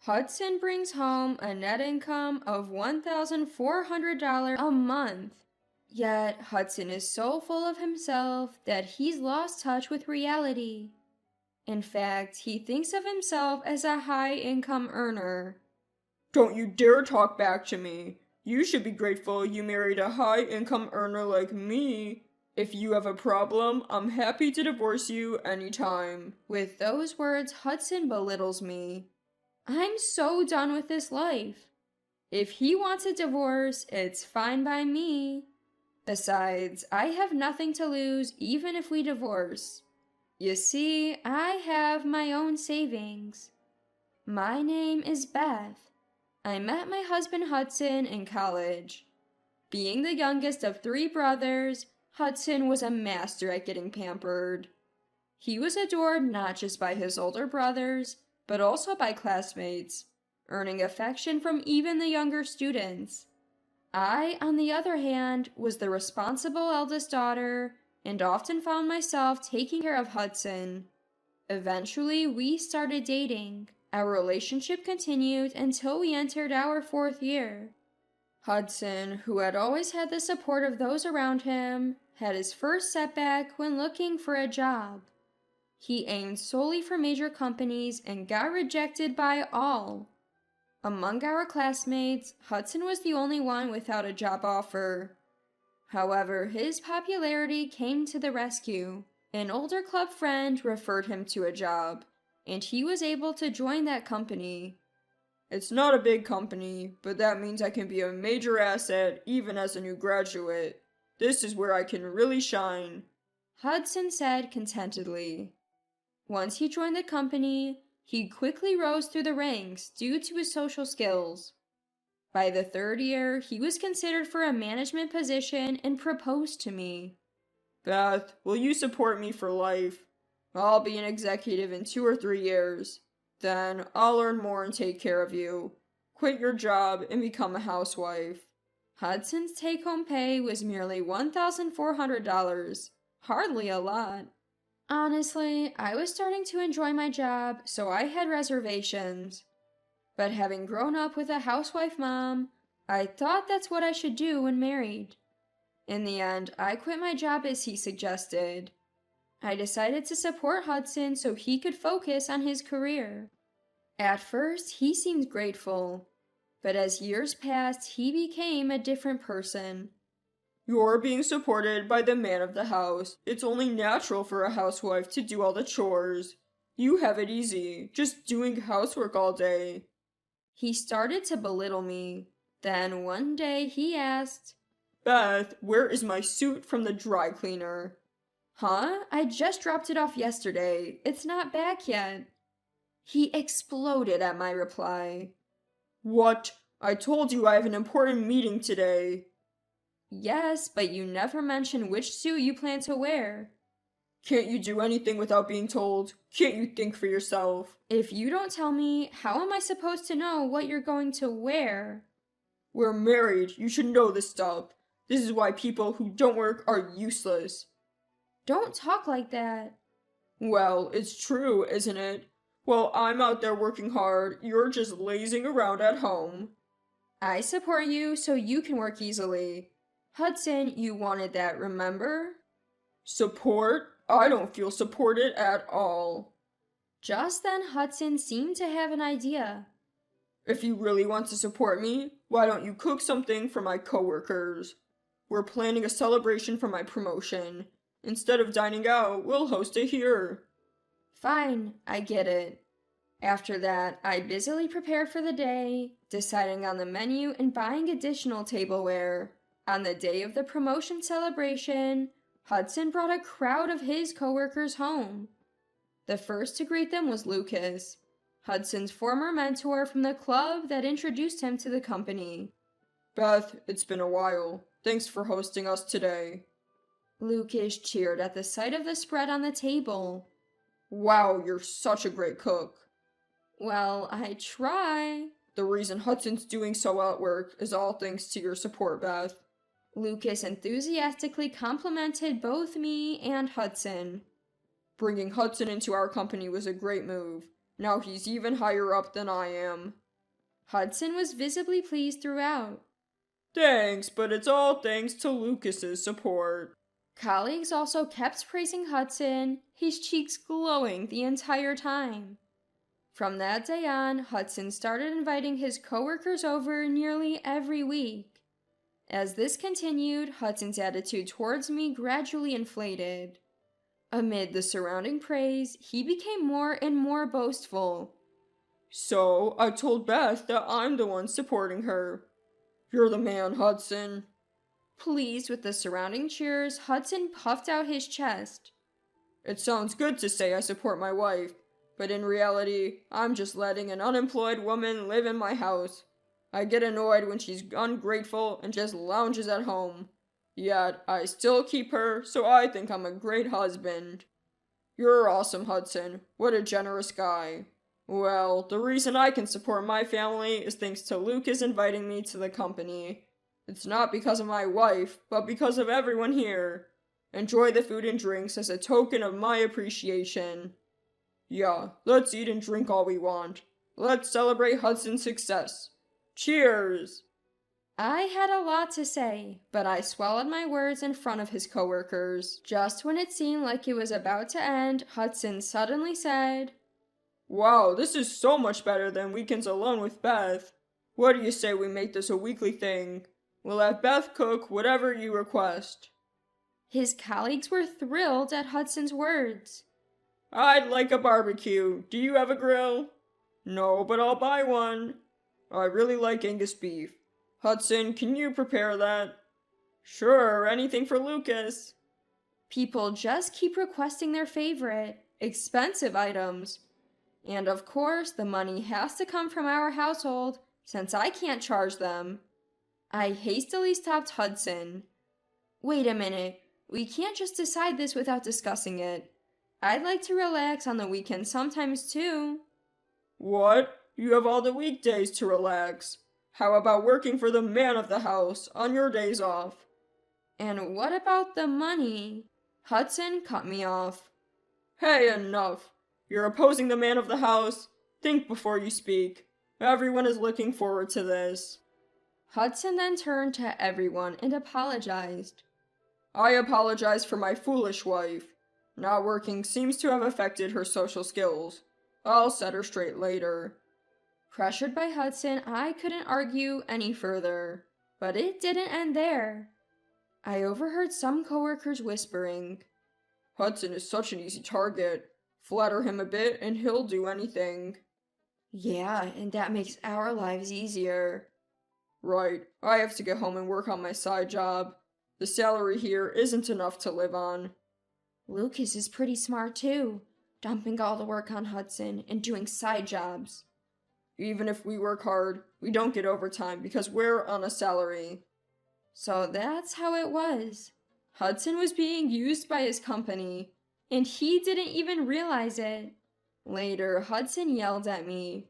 Hudson brings home a net income of $1,400 a month. Yet Hudson is so full of himself that he's lost touch with reality. In fact, he thinks of himself as a high-income earner. Don't you dare talk back to me. You should be grateful you married a high-income earner like me. If you have a problem, I'm happy to divorce you anytime. With those words, Hudson belittles me. I'm so done with this life. If he wants a divorce, it's fine by me. Besides, I have nothing to lose even if we divorce. You see, I have my own savings. My name is Beth. I met my husband Hudson in college. Being the youngest of 3 brothers, Hudson was a master at getting pampered. He was adored not just by his older brothers, but also by classmates, earning affection from even the younger students. I, on the other hand, was the responsible eldest daughter and often found myself taking care of Hudson. Eventually, we started dating. Our relationship continued until we entered our 4th year. Hudson, who had always had the support of those around him, had his first setback when looking for a job. He aimed solely for major companies and got rejected by all. Among our classmates, Hudson was the only one without a job offer. However, his popularity came to the rescue. An older club friend referred him to a job, and he was able to join that company. It's not a big company, but that means I can be a major asset even as a new graduate. This is where I can really shine, Hudson said contentedly. Once he joined the company, he quickly rose through the ranks due to his social skills. By the 3rd year, he was considered for a management position and proposed to me. Beth, will you support me for life? I'll be an executive in 2 or 3 years. Then I'll earn more and take care of you. Quit your job and become a housewife. Hudson's take-home pay was merely $1,400. Hardly a lot. Honestly, I was starting to enjoy my job, so I had reservations. But having grown up with a housewife mom, I thought that's what I should do when married. In the end, I quit my job as he suggested. I decided to support Hudson so he could focus on his career. At first, he seemed grateful, but as years passed, he became a different person. You're being supported by the man of the house. It's only natural for a housewife to do all the chores. You have it easy, just doing housework all day. He started to belittle me. Then one day he asked, Beth, where is my suit from the dry cleaner? Huh? I just dropped it off yesterday. It's not back yet. He exploded at my reply. What? I told you I have an important meeting today. Yes, but you never mentioned which suit you plan to wear. Can't you do anything without being told? Can't you think for yourself? If you don't tell me, how am I supposed to know what you're going to wear? We're married. You should know this stuff. This is why people who don't work are useless. Don't talk like that. Well, it's true, isn't it? Well, I'm out there working hard. You're just lazing around at home. I support you so you can work easily. Hudson, you wanted that, remember? Support? I don't feel supported at all. Just then, Hudson seemed to have an idea. If you really want to support me, why don't you cook something for my coworkers? We're planning a celebration for my promotion. Instead of dining out, we'll host it here. Fine, I get it. After that, I busily prepared for the day, deciding on the menu and buying additional tableware. On the day of the promotion celebration, Hudson brought a crowd of his coworkers home. The first to greet them was Lucas, Hudson's former mentor from the club that introduced him to the company. Beth, it's been a while. Thanks for hosting us today. Lucas cheered at the sight of the spread on the table. Wow, you're such a great cook. Well, I try. The reason Hudson's doing so well at work is all thanks to your support, Beth. Lucas enthusiastically complimented both me and Hudson. Bringing Hudson into our company was a great move. Now he's even higher up than I am. Hudson was visibly pleased throughout. Thanks, but it's all thanks to Lucas's support. Colleagues also kept praising Hudson, his cheeks glowing the entire time. From that day on, Hudson started inviting his coworkers over nearly every week. As this continued, Hudson's attitude towards me gradually inflated. Amid the surrounding praise, he became more and more boastful. So, I told Beth that I'm the one supporting her. You're the man, Hudson. Pleased with the surrounding cheers, Hudson puffed out his chest. It sounds good to say I support my wife, but in reality, I'm just letting an unemployed woman live in my house. I get annoyed when she's ungrateful and just lounges at home. Yet, I still keep her, so I think I'm a great husband. You're awesome, Hudson. What a generous guy. Well, the reason I can support my family is thanks to Lucas inviting me to the company. It's not because of my wife, but because of everyone here. Enjoy the food and drinks as a token of my appreciation. Yeah, let's eat and drink all we want. Let's celebrate Hudson's success. Cheers! I had a lot to say, but I swallowed my words in front of his coworkers. Just when it seemed like it was about to end, Hudson suddenly said, Wow, this is so much better than weekends alone with Beth. What do you say we make this a weekly thing? We'll have Beth cook whatever you request. His colleagues were thrilled at Hudson's words. I'd like a barbecue. Do you have a grill? No, but I'll buy one. I really like Angus beef. Hudson, can you prepare that? Sure, anything for Lucas. People just keep requesting their favorite, expensive items. And of course, the money has to come from our household, since I can't charge them. I hastily stopped Hudson. Wait a minute, we can't just decide this without discussing it. I'd like to relax on the weekend sometimes too. What? You have all the weekdays to relax. How about working for the man of the house on your days off? And what about the money? Hudson cut me off. Hey, enough. You're opposing the man of the house. Think before you speak. Everyone is looking forward to this. Hudson then turned to everyone and apologized. I apologize for my foolish wife. Not working seems to have affected her social skills. I'll set her straight later. Pressured by Hudson, I couldn't argue any further. But it didn't end there. I overheard some coworkers whispering, Hudson is such an easy target. Flatter him a bit and he'll do anything. Yeah, and that makes our lives easier. Right, I have to get home and work on my side job. The salary here isn't enough to live on. Lucas is pretty smart too, dumping all the work on Hudson and doing side jobs. Even if we work hard, we don't get overtime because we're on a salary. So that's how it was. Hudson was being used by his company, and he didn't even realize it. Later, Hudson yelled at me.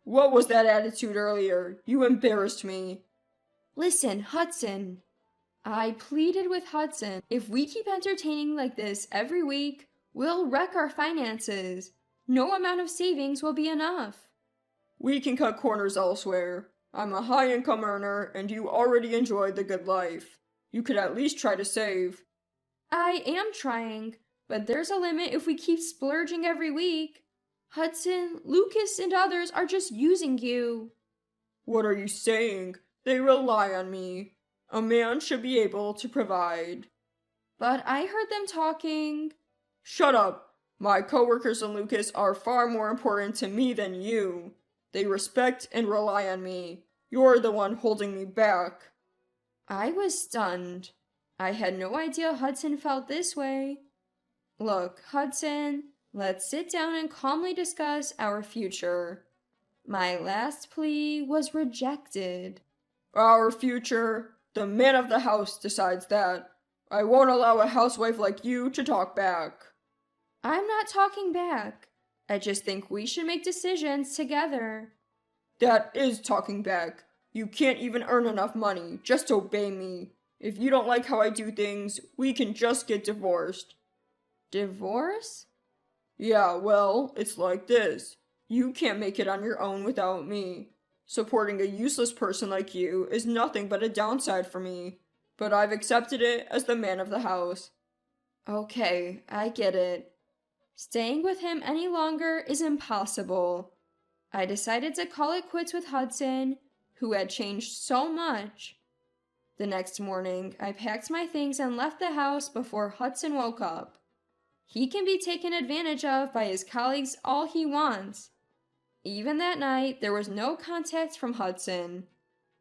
What was that attitude earlier? You embarrassed me. Listen, Hudson. I pleaded with Hudson. If we keep entertaining like this every week, we'll wreck our finances. No amount of savings will be enough. We can cut corners elsewhere. I'm a high-income earner, and you already enjoy the good life. You could at least try to save. I am trying, but there's a limit if we keep splurging every week. Hudson, Lucas, and others are just using you. What are you saying? They rely on me. A man should be able to provide. But I heard them talking. Shut up! My coworkers and Lucas are far more important to me than you. They respect and rely on me. You're the one holding me back. I was stunned. I had no idea Hudson felt this way. Look, Hudson, let's sit down and calmly discuss our future. My last plea was rejected. Our future? The man of the house decides that. I won't allow a housewife like you to talk back. I'm not talking back. I just think we should make decisions together. That is talking back. You can't even earn enough money. Just obey me. If you don't like how I do things, we can just get divorced. Divorce? Yeah, well, it's like this. You can't make it on your own without me. Supporting a useless person like you is nothing but a downside for me, but I've accepted it as the man of the house. Okay, I get it. Staying with him any longer is impossible. I decided to call it quits with Hudson, who had changed so much. The next morning, I packed my things and left the house before Hudson woke up. He can be taken advantage of by his colleagues all he wants. Even that night, there was no contact from Hudson.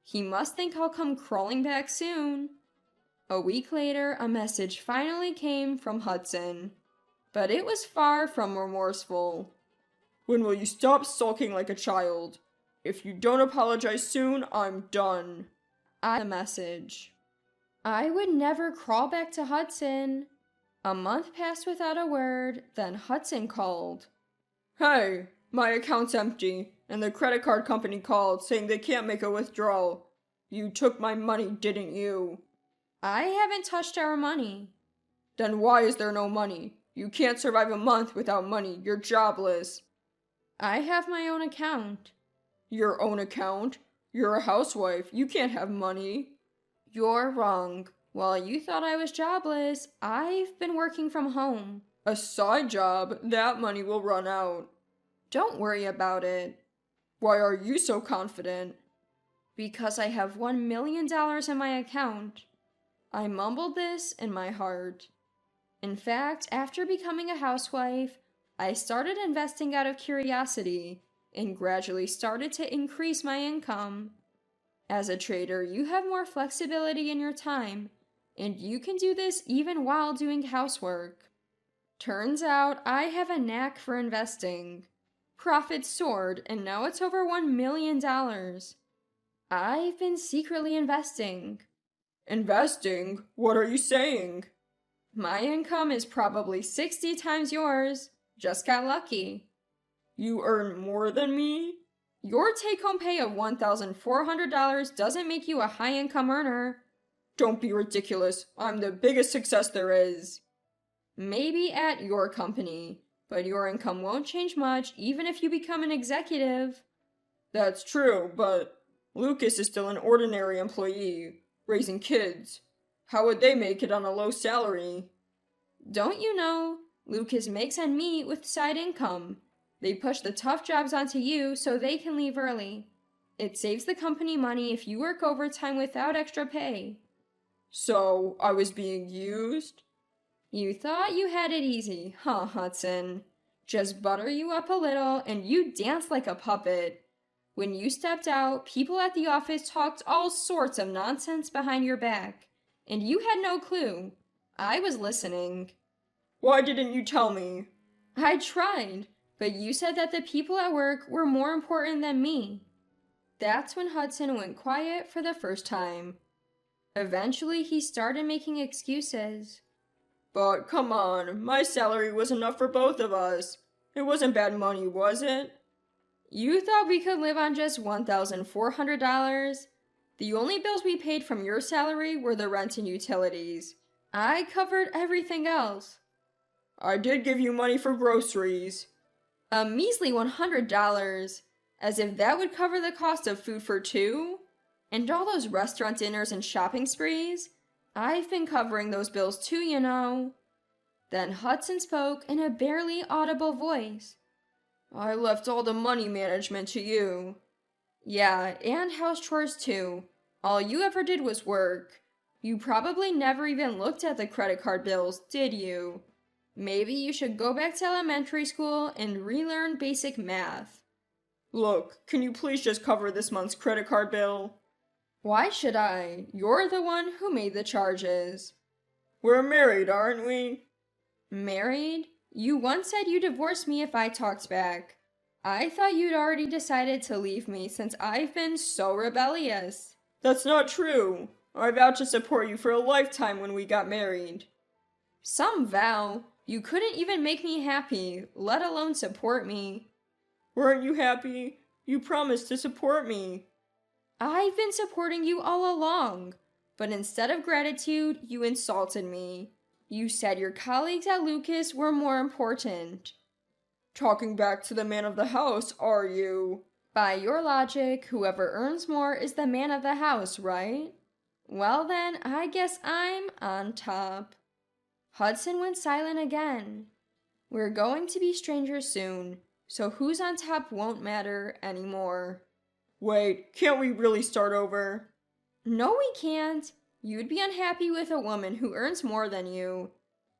He must think I'll come crawling back soon. A week later, a message finally came from Hudson, but it was far from remorseful. When will you stop sulking like a child? If you don't apologize soon, I'm done. The message. I would never crawl back to Hudson. A month passed without a word, then Hudson called. Hey, my account's empty, and the credit card company called saying they can't make a withdrawal. You took my money, didn't you? I haven't touched our money. Then why is there no money? You can't survive a month without money. You're jobless. I have my own account. Your own account? You're a housewife. You can't have money. You're wrong. While you thought I was jobless, I've been working from home. A side job? That money will run out. Don't worry about it. Why are you so confident? Because I have $1 million in my account. I mumbled this in my heart. In fact, after becoming a housewife, I started investing out of curiosity and gradually started to increase my income. As a trader, you have more flexibility in your time, and you can do this even while doing housework. Turns out I have a knack for investing. Profits soared, and now it's over $1 million. I've been secretly investing. Investing? What are you saying? My income is probably 60 times yours. Just got lucky. You earn more than me? Your take-home pay of $1,400 doesn't make you a high-income earner. Don't be ridiculous. I'm the biggest success there is. Maybe at your company, but your income won't change much even if you become an executive. That's true, but Lucas is still an ordinary employee, raising kids. How would they make it on a low salary? Don't you know, Lucas makes ends meet with side income. They push the tough jobs onto you so they can leave early. It saves the company money if you work overtime without extra pay. So, I was being used? You thought you had it easy, huh, Hudson? Just butter you up a little and you danced like a puppet. When you stepped out, people at the office talked all sorts of nonsense behind your back, and you had no clue. I was listening. Why didn't you tell me? I tried, but you said that the people at work were more important than me. That's when Hudson went quiet for the first time. Eventually, he started making excuses. But come on, my salary was enough for both of us. It wasn't bad money, was it? You thought we could live on just $1,400? The only bills we paid from your salary were the rent and utilities. I covered everything else. I did give you money for groceries. A measly $100, as if that would cover the cost of food for two? And all those restaurant dinners and shopping sprees? I've been covering those bills too, you know. Then Hudson spoke in a barely audible voice. I left all the money management to you. Yeah, and house chores too. All you ever did was work. You probably never even looked at the credit card bills, did you? Maybe you should go back to elementary school and relearn basic math. Look, can you please just cover this month's credit card bill? Why should I? You're the one who made the charges. We're married, aren't we? Married? You once said you'd divorce me if I talked back. I thought you'd already decided to leave me since I've been so rebellious. That's not true. I vowed to support you for a lifetime when we got married. Some vow. You couldn't even make me happy, let alone support me. Weren't you happy? You promised to support me. I've been supporting you all along, but instead of gratitude, you insulted me. You said your colleagues at Lucas were more important. Talking back to the man of the house, are you? By your logic, whoever earns more is the man of the house, right? Well then, I guess I'm on top. Hudson went silent again. We're going to be strangers soon, so who's on top won't matter anymore. Wait, can't we really start over? No, we can't. You'd be unhappy with a woman who earns more than you.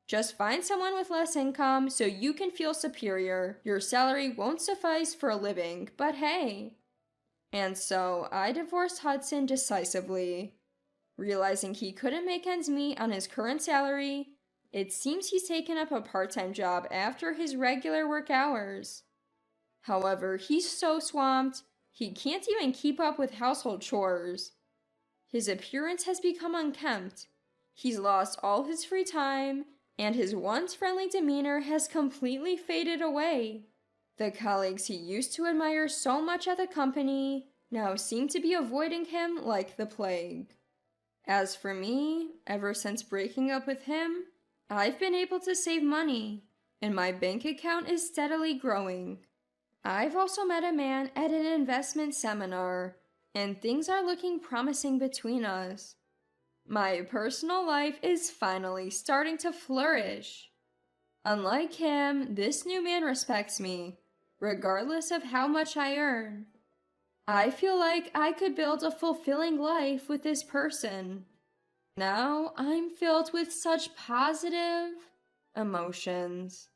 Just find someone with less income so you can feel superior. Your salary won't suffice for a living, but hey. And so I divorced Hudson decisively. Realizing he couldn't make ends meet on his current salary, it seems he's taken up a part-time job after his regular work hours. However, he's so swamped, he can't even keep up with household chores. His appearance has become unkempt. He's lost all his free time, and his once friendly demeanor has completely faded away. The colleagues he used to admire so much at the company now seem to be avoiding him like the plague. As for me, ever since breaking up with him, I've been able to save money, and my bank account is steadily growing. I've also met a man at an investment seminar, and things are looking promising between us. My personal life is finally starting to flourish. Unlike him, this new man respects me, regardless of how much I earn. I feel like I could build a fulfilling life with this person. Now I'm filled with such positive emotions.